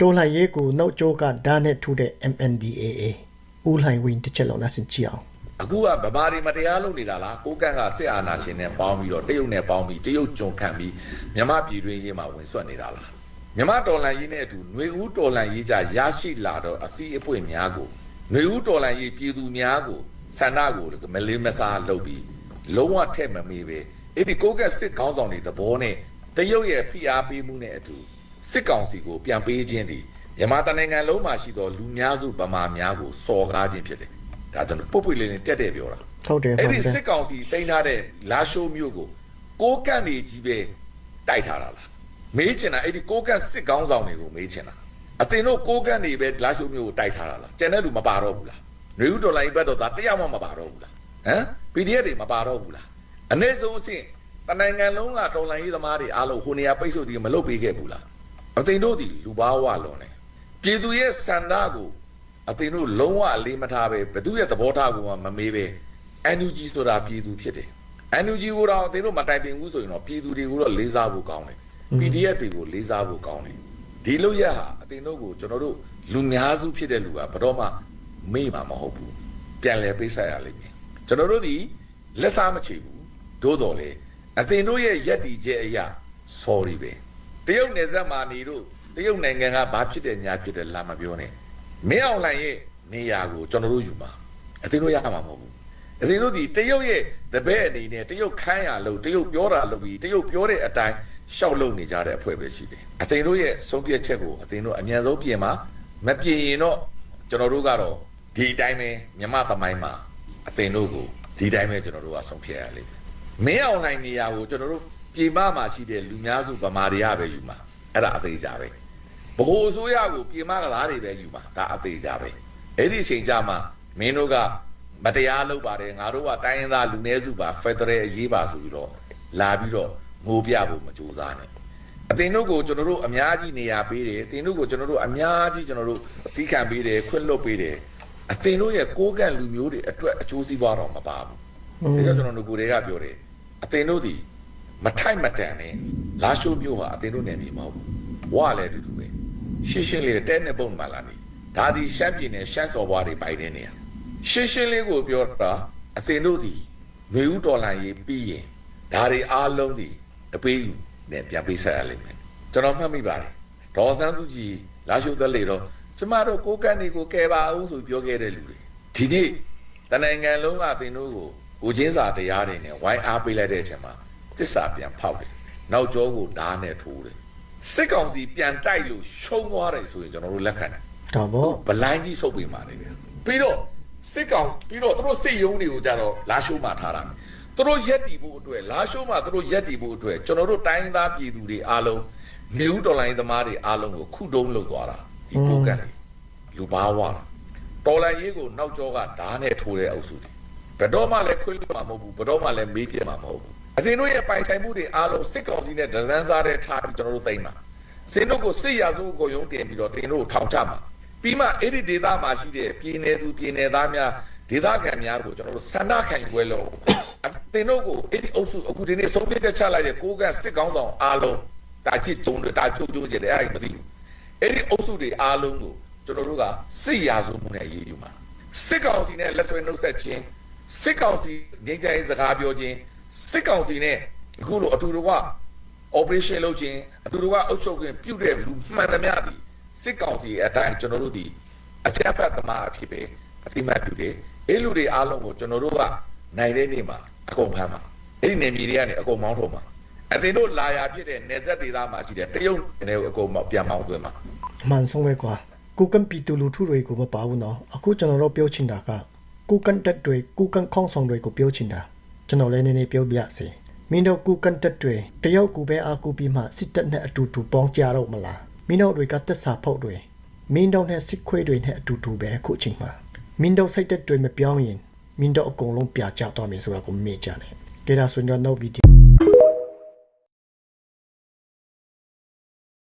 တော်လှန်ရေးကိုနောက်ကျောကဓာတ်နဲ့ထိုးတဲ့ MNDAA ဦးလှိုင်ဝင်းတစ်ချက်လောက်နားဆင်ကြည့်အောင်အခုကဗမာတွေမတရားလုပ်နေတာလားကိုကန့်ကစစ်အာဏာရှင်နဲ့ပေါင်းပြီးတော့တရုတ်နဲ့ပေါင်းပြီးတရုတ်ကြုံခံပြီးမြန်မာပြည်တွင်းရေးမှာဝင်ဆွတ်နေတာလားမြန်မာတော်လှန်ရေးနဲ့အတူຫນွေဦးတော်လှန်ရေးကြရရှိလာတော့အသီးအပွင့်များကိုຫນွေဦးတော်လှန်ရေးပြည်သူများကိုဆန္ဒကိုမလေးမစားလုပ်ပြီးလုံးဝထက်မမေးပဲအဲ့ဒီကိုကန့်စစ်ကောင်းဆောင်တွေသဘောနဲ့တရုတ်ရဲ့ဖိအားပေးမှုနဲ့အတူစစ်ကောင်စီကိုပြန်ပေးခြင်းသည်မြန်မာတနိုင်ငံလုံးမှာရှိသောလူများစုဗမာများကိုစော်ကားခြင်းဖြစ်တယ်ဒါကျွန်တော်ပုတ်ပွေလေးနဲ့တက်တယ်ပြောတာဟုတ်တယ်အဲ့ဒီစစ်ကောင်စီတိန်းထားတဲ့လာရှိုးမျိုးကိုကိုကန့်နေကြီးပဲတိုက်ထားတာလားမေးချင်တာအဲ့ဒီကိုကန့်စစ်ကောင်းဆောင်တွေကိုမေးချင်တာအတင်တို့ကိုကန့်နေပဲလာရှိုးမျိုးကိုတိုက်ထားတာလားကျန်တဲ့လူမပါတော့ဘူးလားຫນွေဦးတော်လိုင်းဘက်တော့ဒါတရားမှမပါတော့ဘူးလားဟမ် PDF တွေမပါတော့ဘူးလားအနည်းဆုံးအဆင့်တနိုင်ငံလုံးကတော်လိုင်းရေးသမားတွေအားလုံးဟိုနေရာပိတ်ဆို့ပြီးမလုပ်ပေးခဲ့ဘူးလားအတင်တို့ဒီလူဘာဝလွန်တယ်ပြည်သူရဲ့စန္ဒကိုအတင်တို့လုံးဝအလေးမထားပဲဘသူရဲ့သဘောထားကိုမမေးပဲ NUG ဆိုတာပြည်သူဖြစ်တယ် NUG ကိုတော့အတင်တို့မတိုင်ပင်ဘူးဆိုရင်တော့ပြည်သူတွေကိုတော့လေးစားဖို့ကောင်းတယ် PDF တွေကိုလေးစားဖို့ကောင်းတယ်ဒီလို့ရဟာအတင်တို့ကိုကျွန်တော်တို့လူများစုဖြစ်တဲ့လူကဘယ်တော့မှမေ့မှာမဟုတ်ဘူးပြန်လဲပေးဆက်ရလိမ့်မယ်ကျွန်တော်တို့ဒီလက်စားမချေဘူးသို့တော်လေအတင်တို့ရဲ့ရက်တီချက်အရာ sorry ပဲတရုတ်နယ်စပ်မှာနေတို့တရုတ်နိုင်ငံကဘာဖြစ်တဲ့ညာဖြစ်တဲ့လာမပြောနဲ့မင်းအောင်လှိုင်ရဲ့နေရာကိုကျွန်တော်တို့ယူမှာအတင်တို့ရမှာမဟုတ်ဘူးအတင်တို့ဒီတရုတ်ရဲ့တပည့်အနေနဲ့တရုတ်ခန်းရလို့တရုတ်ပြောတာလို့ပြီးတရုတ်ပြောတဲ့အတိုင်းရှောက်လုပ်နေကြတဲ့အဖွဲ့ပဲရှိတယ်အတင်တို့ရဲ့ဆုံးဖြတ်ချက်ကိုအတင်တို့အမြန်ဆုံးပြင်မှာမပြင်ရင်တော့ကျွန်တော်တို့ကတော့ဒီအတိုင်းပဲမြမသမိုင်းမှာအတင်တို့ကိုဒီတိုင်းပဲကျွန်တော်တို့ကဆုံးဖြတ်ရလိမ့်မယ်မင်းအောင်လှိုင်နေရာကိုကျွန်တော်တို့ပြည်ပမှာရှိတဲ့လူများစုဗမာတွေကပဲယူမှာအဲ့ဒါအသေးကြပဲဘ ਹੁ အစိုးရကိုပြည်မကသားတွေပဲယူမှာဒါအသေးကြပဲအဲ့ဒီအချိန်ကြမှာမင်းတို့ကမတရားလုပ်ပါတယ်ငါတို့ကတိုင်းရင်းသားလူနည်းစုပါဖက်ဒရယ်အရေးပါဆိုပြီးတော့လာပြီးတော့ငိုပြဖို့မကြိုးစားနဲ့အတင်တို့ကိုကျွန်တော်တို့အများကြီးနေရာပေးတယ်အတင်တို့ကိုကျွန်တော်တို့အများကြီးကျွန်တော်တို့အသီးခံပေးတယ်ခွင့်လွှတ်ပေးတယ်အတင်တို့ရဲ့ကိုးကန့်လူမျိုးတွေအတွက်အကျိုးစီးပွားတော့မပါဘူးဒါကြောင့်ကျွန်တော်တို့ကိုယ်တွေကပြောတယ်အတင်တို့ဒီမထိုက်မတန်နဲ့လာရှိုးမျိုးဟာအတင်တို့နယ်မြေမဟုတ်ဘူးဝါလည်းတူတူပဲရှင်းရှင်းလေးတဲနဲ့ပုံမှန်လာနေဒါဒီရှမ်းပြည်နယ်ရှမ်းစော်ဘွားတွေပိုင်တဲ့နေရာရှင်းရှင်းလေးကိုပြောတာအတင်တို့ဒီຫນွေဦးတော်လှန်ရေးပြီးရင်ဒါတွေအားလုံးဒီအပေးယူနဲ့ပြန်ပေးဆက်ရလိမ့်မယ်ကျွန်တော်မှတ်မိပါတယ်ဒေါ်စန်းသူကြီးလာရှိုးသက်လေတော့ကျမတို့ကိုကန့်တွေကိုကယ်ပါအောင်ဆိုပြောခဲ့တဲ့လူတွေဒီနေ့တနိုင်ငံလုံးကအတင်တို့ကိုချင်းစာတရားတွေနဲ့ဝိုင်းအားပေးလိုက်တဲ့အချိန်မှာသစ္စာပြန်ဖောက်တယ်နောက်ကျောကိုဓာတ်နဲ့ထိုးတယ်စစ်ကောင်စီပြန်တိုက်လို့ရှုံးသွားတယ်ဆိုရင်ကျွန်တော်တို့လက်ခံတယ်ဒါပေါ့ဗလိုင်းကြီးဆုပ်ပေးပါလေပြီးတော့စစ်ကောင်ပြီးတော့သူတို့စစ်ရုံးတွေကိုကြတော့လာရှိုးမှထားတာသူတို့ရက်တီဖို့အတွက်လာရှိုးမှသူတို့ရက်တီဖို့အတွက်ကျွန်တော်တို့တိုင်းသားပြည်သူတွေအားလုံးနေဦးတော်လိုင်းသမားတွေအားလုံးကိုခုတုံးလုပ်သွားတာဒီပိုကန်လူဘာဝတော်လိုင်းရေးကိုနောက်ကျောကဓာတ်နဲ့ထိုးတဲ့အုပ်စုတွေဘယ်တော့မှလည်းခွင့်လွှတ်မှာမဟုတ်ဘူးဘယ်တော့မှလည်းမေးပြမှာမဟုတ်ဘူးအသင်တို့ရဲ့ပိုင်ဆိုင်မှုတွေအားလုံးစစ်ကောင်စီနဲ့ဒဇန်းစားတဲ့ထားပြီးကျွန်တော်တို့သိမ်းမှာစင်တို့ကိုစစ်ရာစုကိုရုံးတင်ပြီးတော့တင်တို့ထောင်ချမှာပြီးမှအဲ့ဒီဒေသမှာရှိတဲ့ပြည်နယ်သူပြည်နယ်သားများဒေသခံများကိုကျွန်တော်တို့ဆန္ဒခံယူပွဲလို့အသင်တို့ကိုအဲ့ဒီအုပ်စုအခုဒီနေ့ဆုံးဖြတ်ချက်ချလိုက်တဲ့ကိုကစစ်ကောင်းဆောင်အားလုံးတာချစ်ကျုံတွေတာချိုးကျိုးကြတယ်အဲ့ဒါမသိဘူးအဲ့ဒီအုပ်စုတွေအားလုံးကိုကျွန်တော်တို့ကစစ်ရာစုမှုနဲ့ရေးယူမှာစစ်ကောင်စီနဲ့လက်ဆွဲနှုတ်ဆက်ခြင်းစစ်ကောင်စီငြိမ်းချမ်းရေးစကားပြောခြင်းစစ်ကောင်စီနဲ့အခုလိုအတူတူက operation လုပ်ခြင်းအတူတူကအုပ်ချုပ်ခွင့်ပြုတဲ့လူမှန်သမျှဒီစစ်ကောင်စီအတိုင်းကျွန်တော်တို့ဒီအကြမ်းဖက်သမားအဖြစ်ပဲအသိမှတ်ပြုတယ်အဲ့လူတွေအားလုံးကိုကျွန်တော်တို့ကနိုင်တဲ့နေ့မှာအကုန်ဖမ်းမှာအဲ့ဒီနေမြေတွေကနေအကုန်မောင်းထုတ်မှာအတင်တို့လာရဖြစ်တဲ့နေဆက်ဒေသမှာရှိတဲ့တရုတ်နယ်ကိုအကုန်ပြန်မောင်းသွင်းမှာအမှန်ဆုံးပဲကွာကိုကန့်ပြည်သူလူထုတွေကိုမပါဘူးနော်အခုကျွန်တော်တို့ပြောချင်တာကကိုကန့်တက်တွေကိုကန့်ခေါင်းဆောင်တွေကိုပြောချင်တာကျွန်တော်လည်းနည်းနည်းပြောပြစေမင်းတို့ကိုကန့်တက်တွေတယောက်ကိုပဲအာကူပြီးမှစစ်တပ်နဲ့အတူတူပေါင်းကြတော့မလားမင်းတို့တွေကသက်စာဖောက်တွေမင်းတို့နဲ့စစ်ခွေးတွေနဲ့အတူတူပဲအခုချိန်မှာမင်းတို့စိတ်သက်တွေမပြောင်းရင်မင်းတို့အကုန်လုံးပြကြတော့မယ်ဆိုတာကိုမေ့ကြတယ်ကြည့်ရဆိုရင်တော့ video